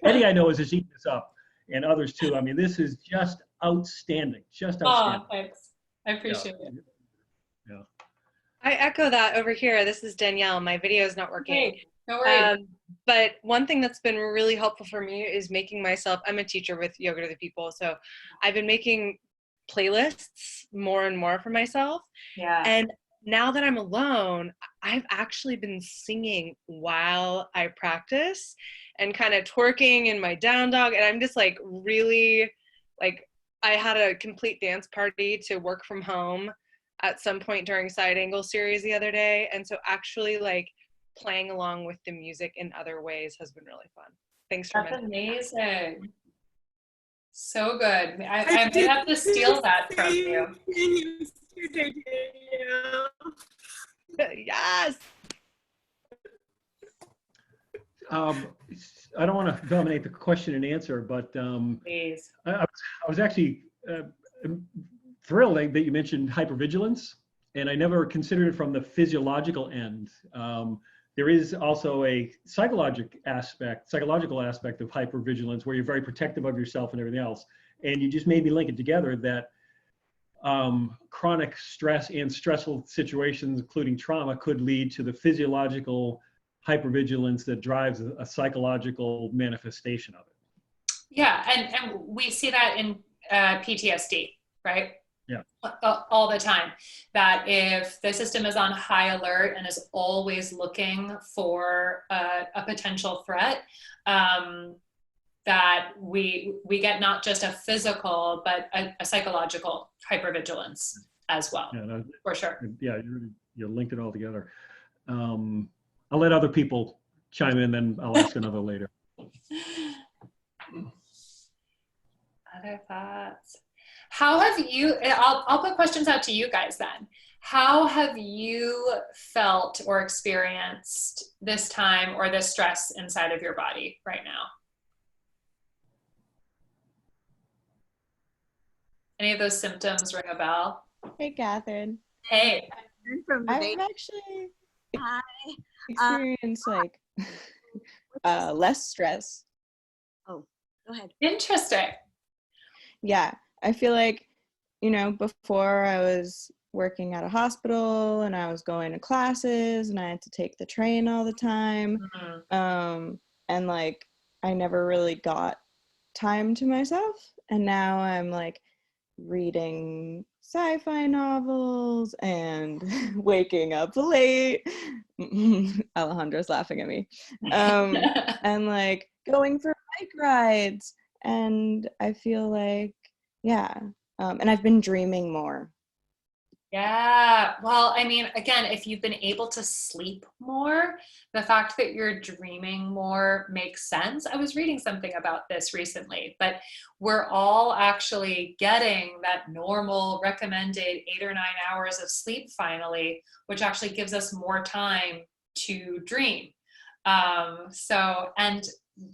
Eddie I know is just eating this up, and others too. I mean, this is just outstanding. Just outstanding. Oh, thanks. I appreciate it. Yeah. I echo that over here. This is Danielle. My video is not working. Hey, no worries. But one thing that's been really helpful for me is making myself, I'm a teacher with Yoga to the People, so I've been making playlists more and more for myself. Yeah. And now that I'm alone, I've actually been singing while I practice and kind of twerking in my down dog. And I'm just like really, like, I had a complete dance party to work from home at some point during Side Angle series the other day. And so actually, like, playing along with the music in other ways has been really fun. Thanks for That's amazing. So good. I may have to steal that from you. Yes. I don't want to dominate the question and answer, but Please. I was actually thrilled that you mentioned hypervigilance, and I never considered it from the physiological end. There is also a psychological aspect of hypervigilance where you're very protective of yourself and everything else. And you just made me link it together that chronic stress and stressful situations, including trauma, could lead to the physiological hypervigilance that drives a psychological manifestation of it. Yeah, and we see that in PTSD, right? Yeah. All the time. That if the system is on high alert and is always looking for a potential threat, that we get not just a physical but a psychological hypervigilance as well. Yeah, no, For sure. yeah, you linked it all together. I'll let other people chime in, then I'll ask another later. Other thoughts? How have you, I'll put questions out to you guys then. How have you felt or experienced this time or this stress inside of your body right now? Any of those symptoms ring a bell? Hey, Kathryn. Hey. I've actually Hi. experienced like less stress. Oh, go ahead. Interesting. Yeah, I feel like, you know, before I was working at a hospital and I was going to classes and I had to take the train all the time. And like, I never really got time to myself. And now I'm like reading sci-fi novels and waking up late. Alejandro's laughing at me. And like going for bike rides. And I feel like, yeah. And I've been dreaming more. Yeah. Well, I mean, again, if you've been able to sleep more, the fact that you're dreaming more makes sense. I was reading something about this recently, but we're all actually getting that normal recommended 8 or 9 hours of sleep finally, which actually gives us more time to dream. And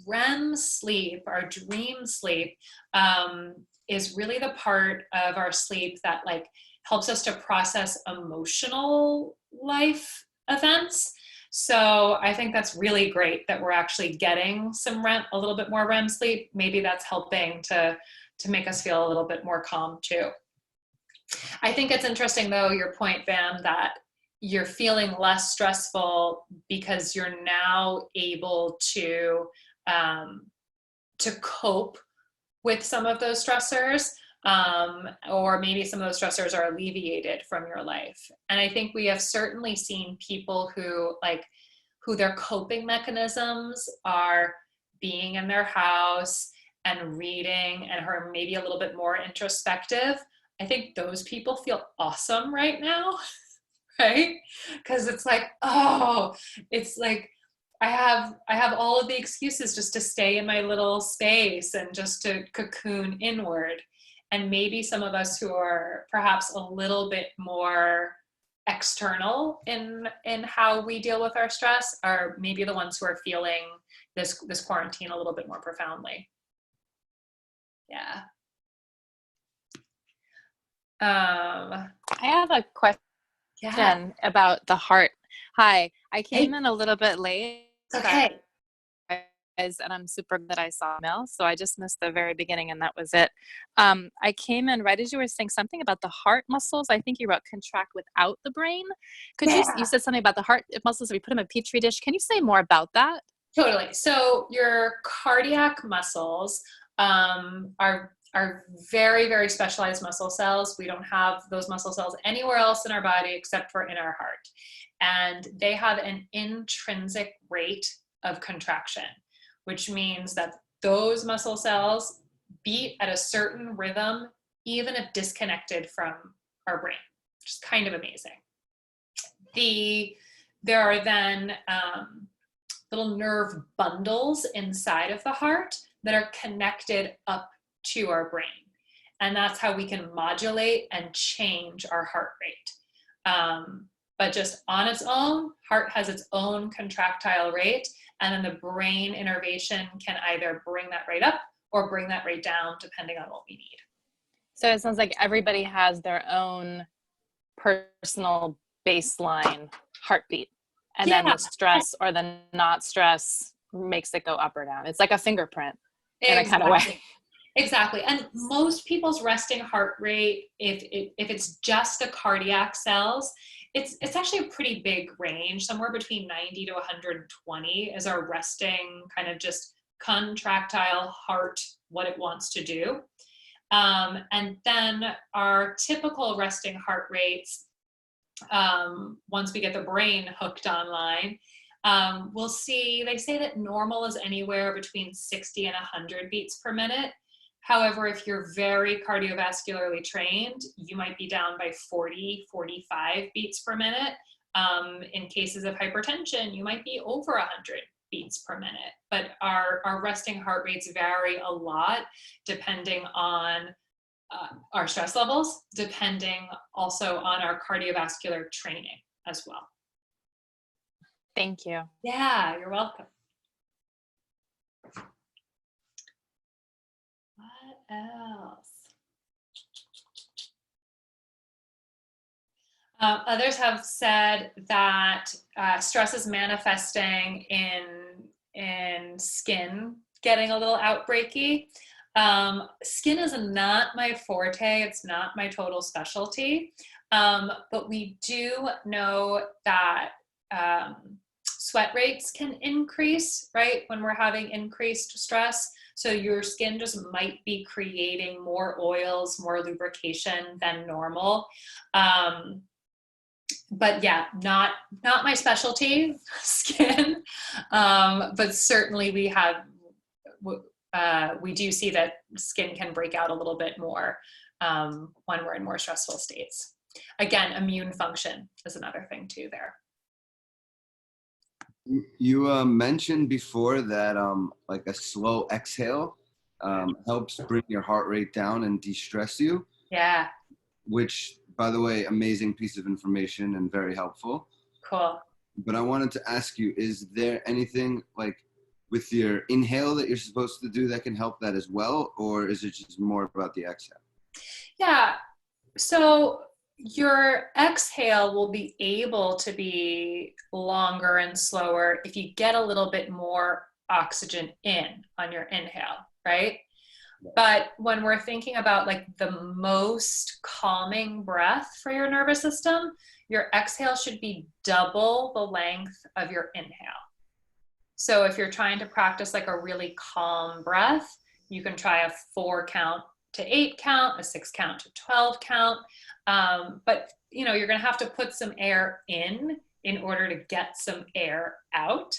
REM sleep, our dream sleep, is really the part of our sleep that like helps us to process emotional life events. So I think that's really great that we're actually getting a little bit more REM sleep. Maybe that's helping to make us feel a little bit more calm too. I think it's interesting though, your point, Bam, that you're feeling less stressful because you're now able to cope with some of those stressors, or maybe some of those stressors are alleviated from your life. And I think we have certainly seen people who their coping mechanisms are being in their house and reading and are maybe a little bit more introspective. I think those people feel awesome right now, right? Because it's like, oh, it's like, I have all of the excuses just to stay in my little space and just to cocoon inward. And maybe some of us who are perhaps a little bit more external in how we deal with our stress are maybe the ones who are feeling this quarantine a little bit more profoundly. Yeah. I have a question about the heart. Hi, I came in a little bit late. Okay. And I'm super glad I saw email, so I just missed the very beginning, and that was it. I came in right as you were saying something about the heart muscles. I think you wrote contract without the brain. You said something about the heart muscles, we put them in a petri dish. Can you say more about that? Totally. So your cardiac muscles are very, very specialized muscle cells. We don't have those muscle cells anywhere else in our body except for in our heart. And they have an intrinsic rate of contraction, which means that those muscle cells beat at a certain rhythm, even if disconnected from our brain, which is kind of amazing. There are then little nerve bundles inside of the heart that are connected up to our brain. And that's how we can modulate and change our heart rate. But just on its own, heart has its own contractile rate, and then the brain innervation can either bring that rate up or bring that rate down, depending on what we need. So it sounds like everybody has their own personal baseline heartbeat, and then the stress or the not stress makes it go up or down. It's like a fingerprint in a kind of way. Exactly. And most people's resting heart rate, if it's just the cardiac cells, it's actually a pretty big range. Somewhere between 90 to 120 is our resting kind of just contractile heart, what it wants to do. And then our typical resting heart rates, once we get the brain hooked online, we'll see, they say that normal is anywhere between 60 and 100 beats per minute. However, if you're very cardiovascularly trained, you might be down by 40, 45 beats per minute. In cases of hypertension, you might be over 100 beats per minute. But our resting heart rates vary a lot depending on our stress levels, depending also on our cardiovascular training as well. Thank you. Yeah, you're welcome. What else? Others have said that stress is manifesting in skin getting a little outbreaky. Skin is not my forte, it's not my total specialty, but we do know that sweat rates can increase, right, when we're having increased stress. So your skin just might be creating more oils, more lubrication than normal. But yeah, not my specialty, skin, but certainly we do see that skin can break out a little bit more when we're in more stressful states. Again, immune function is another thing too there. You mentioned before that like a slow exhale helps bring your heart rate down and de-stress you. Yeah. Which, by the way, amazing piece of information and very helpful. Cool. But I wanted to ask you, is there anything like with your inhale that you're supposed to do that can help that as well? Or is it just more about the exhale? Yeah. So your exhale will be able to be longer and slower if you get a little bit more oxygen in on your inhale, right? But when we're thinking about like the most calming breath for your nervous system, your exhale should be double the length of your inhale. So if you're trying to practice like a really calm breath, you can try a 4 count to 8 count, a 6 count to 12 count. But you know, you're gonna have to put some air in order to get some air out.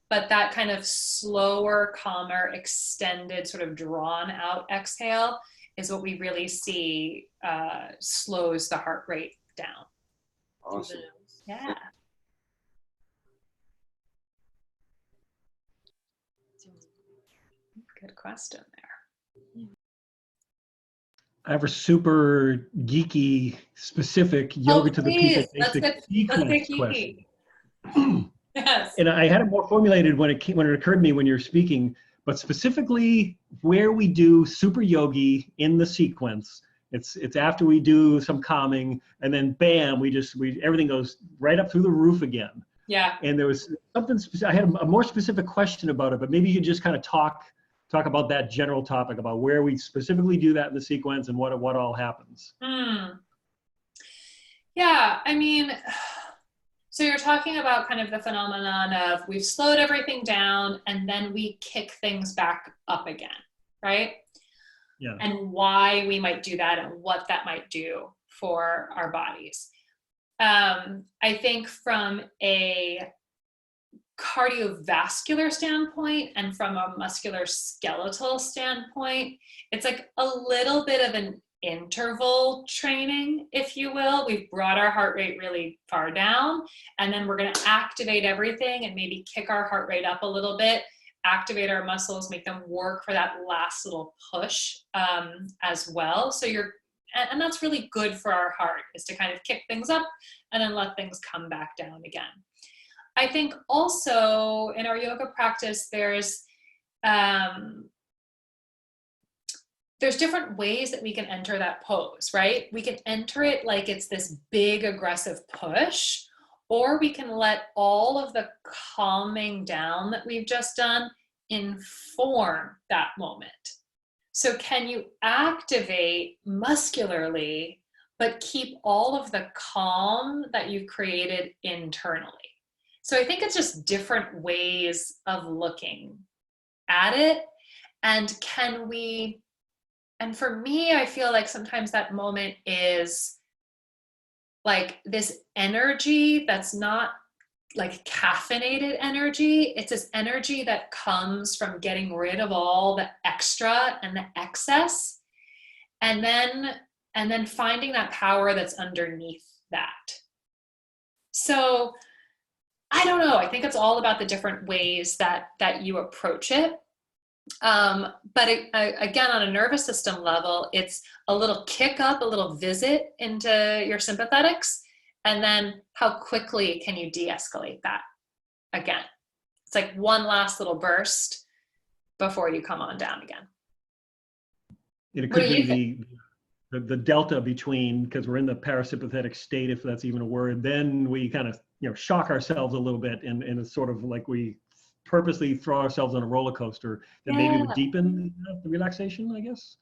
But that kind of slower, calmer, extended, sort of drawn out exhale is what we really see slows the heart rate down. Awesome. Yeah. Good question there. I have a super geeky, specific yoga to the people basic sequence question. Yes. And I had it more formulated when it occurred to me when you're speaking, but specifically where we do super yogi in the sequence. It's after we do some calming, and then bam, everything goes right up through the roof again. Yeah. And there was something specific. I had a more specific question about it, but maybe you could just kind of talk about that general topic about where we specifically do that in the sequence and what all happens. Yeah, I mean, so you're talking about kind of the phenomenon of we've slowed everything down and then we kick things back up again, right? Yeah. And why we might do that and what that might do for our bodies. I think from a cardiovascular standpoint and from a muscular skeletal standpoint, it's like a little bit of an interval training, if you will. We've brought our heart rate really far down, and then we're going to activate everything and maybe kick our heart rate up a little bit, activate our muscles, make them work for that last little push as well. So and that's really good for our heart, is to kind of kick things up and then let things come back down again. I think also in our yoga practice, there's different ways that we can enter that pose, right? We can enter it like it's this big aggressive push, or we can let all of the calming down that we've just done inform that moment. So can you activate muscularly, but keep all of the calm that you've created internally? So I think it's just different ways of looking at it? And can we, and for me, I feel like sometimes that moment is like this energy that's not like caffeinated energy. It's this energy that comes from getting rid of all the extra and the excess, and then finding that power that's underneath that. So I don't know. I think it's all about the different ways that you approach it. But again, on a nervous system level, it's a little kick up, a little visit into your sympathetics, and then how quickly can you de-escalate that again? It's like one last little burst before you come on down again. It could be the delta between, because we're in the parasympathetic state, if that's even a word, then we kind of, shock ourselves a little bit, and it's sort of like we purposely throw ourselves on a roller coaster that maybe would deepen the relaxation, I guess.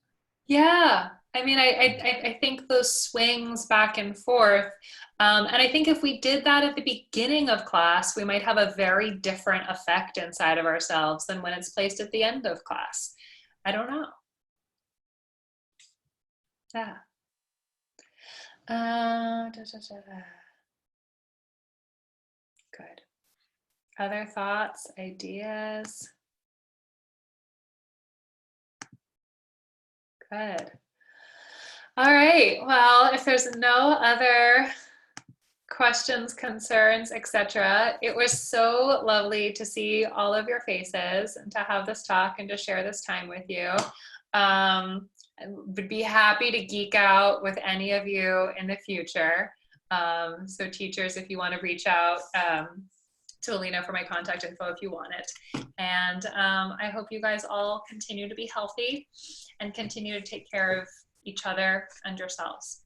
Yeah, I mean, I think those swings back and forth, and I think if we did that at the beginning of class, we might have a very different effect inside of ourselves than when it's placed at the end of class. I don't know. Yeah. Good. Other thoughts, ideas? Good. All right. Well, if there's no other questions, concerns, etc., it was so lovely to see all of your faces and to have this talk and to share this time with you. I would be happy to geek out with any of you in the future. So teachers, if you want to reach out to Alina for my contact info if you want it. And I hope you guys all continue to be healthy and continue to take care of each other and yourselves.